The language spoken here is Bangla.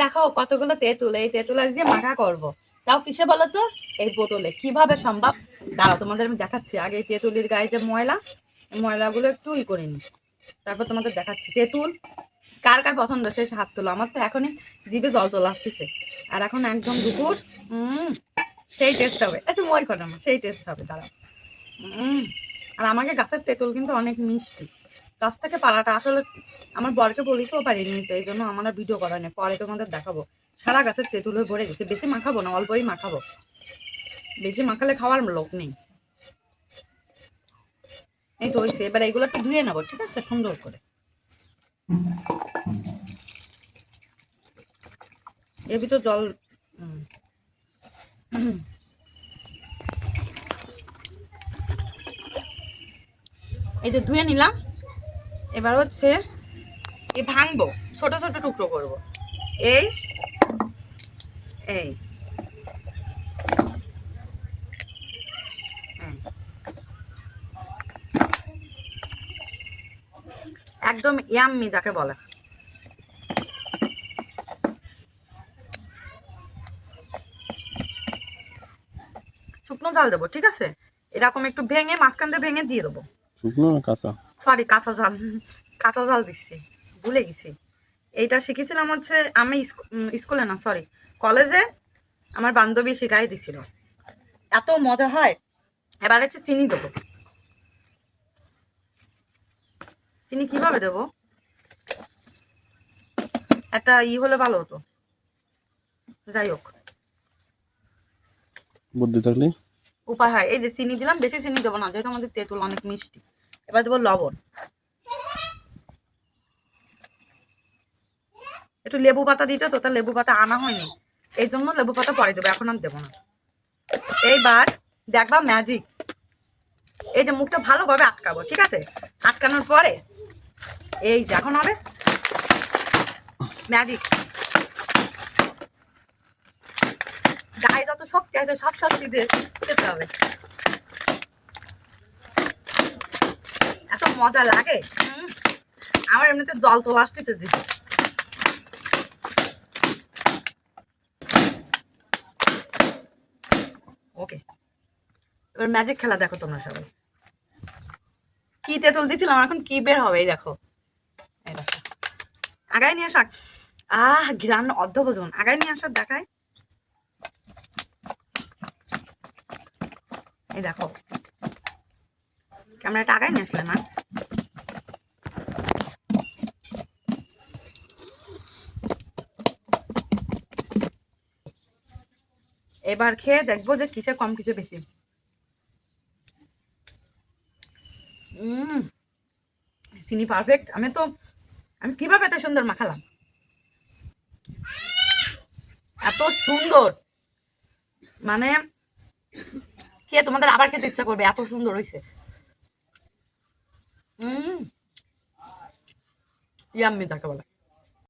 দেখো কতগুলো তেঁতুল, এই তেঁতুল আজকে মাখা করব। তাও কিসে বলো তো? এই বোতলে। কিভাবে সম্ভব দাঁড়াও তোমাদের আমি দেখাচ্ছি। আগে এই তেঁতুলির গায়ে যে ময়লা, ময়লাগুলো একটু করে নি, তারপর তোমাদের দেখাচ্ছি। তেঁতুল কার কার পছন্দ সেই হাত তোলো। আমার তো এখনই জিভে জল চলে আসতেছে। আর এখন একদম দুপুর, সেই টেস্ট হবে। একটু মই করে না, সেই টেস্ট হবে। দাঁড়াও। আর আমাকে গাছের তেঁতুল কিন্তু অনেক মিষ্টি। গাছ থেকে পাড়াটা আসলে আমার বরকে বলিতেও পারি নিয়েছে, এই জন্য আমার ভিডিও করা নেই। পরে তোমাদের দেখাবো। সারা গাছের তেঁতুলে ভরে গেছে। বেশি মাখাবো না, অল্পই মাখাবো। বেশি মাখালে খাওয়ার লোক নেই। এই তো হয়েছে। এবার এইগুলো একটু ধুয়ে নেবো, ঠিক আছে, সুন্দর করে। এর ভিতর জল, এই যে ধুয়ে নিলাম। এবার হচ্ছে এই ভাঙবো, ছোট ছোট টুকরো করব। এই এই একদম ইয়াম্মি যাকে বলে। শুকনো জাল দেবো, ঠিক আছে। এরকম একটু ভেঙে মাঝখান দিয়ে ভেঙে দিয়ে দেবো। শুকনো না কাঁচা? সরি, কাঁচা জাল। কাঁচা জাল দিচ্ছি, ভুলে গেছি। এইটা শিখেছিলাম হচ্ছে আমি স্কুলে না, সরি, কলেজে। আমার বান্ধবী শিখাই দিছিল, এত মজা হয়। এবার হচ্ছে চিনি দেবো। চিনি কিভাবে দেবো? একটা হলে ভালো হতো। যাই হোক, বুদ্ধি থাকলে উপায় হয়। এই যে চিনি দিলাম, বেশি চিনি দেবো না, যেহেতু আমাদের তেঁতুল অনেক মিষ্টি। এবার দেবো লবণ। একটু লেবু পাতা দিতে, তো তার লেবু পাতা আনা হয়নি, এই জন্য লেবু পাতা পরে দেবো, এখন আর দেবো না। এইবার দেখবা ম্যাজিক। এই যে মুখটা ভালোভাবে আটকাবো, ঠিক আছে। আটকানোর পরে এই যে এখন হবে ম্যাজিক। গায়ে যত শক্তি আছে সব শক্তি দিয়ে খেতে হবে। এত মজা লাগে। আমার এমনিতে জল চলে আসতেছে যে। ওকে, এবার ম্যাজিক খেলা দেখো তোমরা সবাই। কি তেঁতুল দিছিলাম, এখন কি বের হবে এই দেখো। এই দেখো, আগায় নিয়ে আসাক। ঘ্রাণ অর্ধভোজন। আগায় নিয়ে আসার দেখায়। এই দেখো, ক্যামেরাটা আগায় নিয়ে আসলে না। এবার খেয়ে দেখবো যে কিসে কম কিসে বেশি। চিনি পারফেক্ট। আমি কিভাবে এত সুন্দর মাখালাম, এত সুন্দর, মানে কে তোমাদের আবার খেতে ইচ্ছা করবে, এত সুন্দর হয়েছে। ইয়াম্মি যাকে বলে।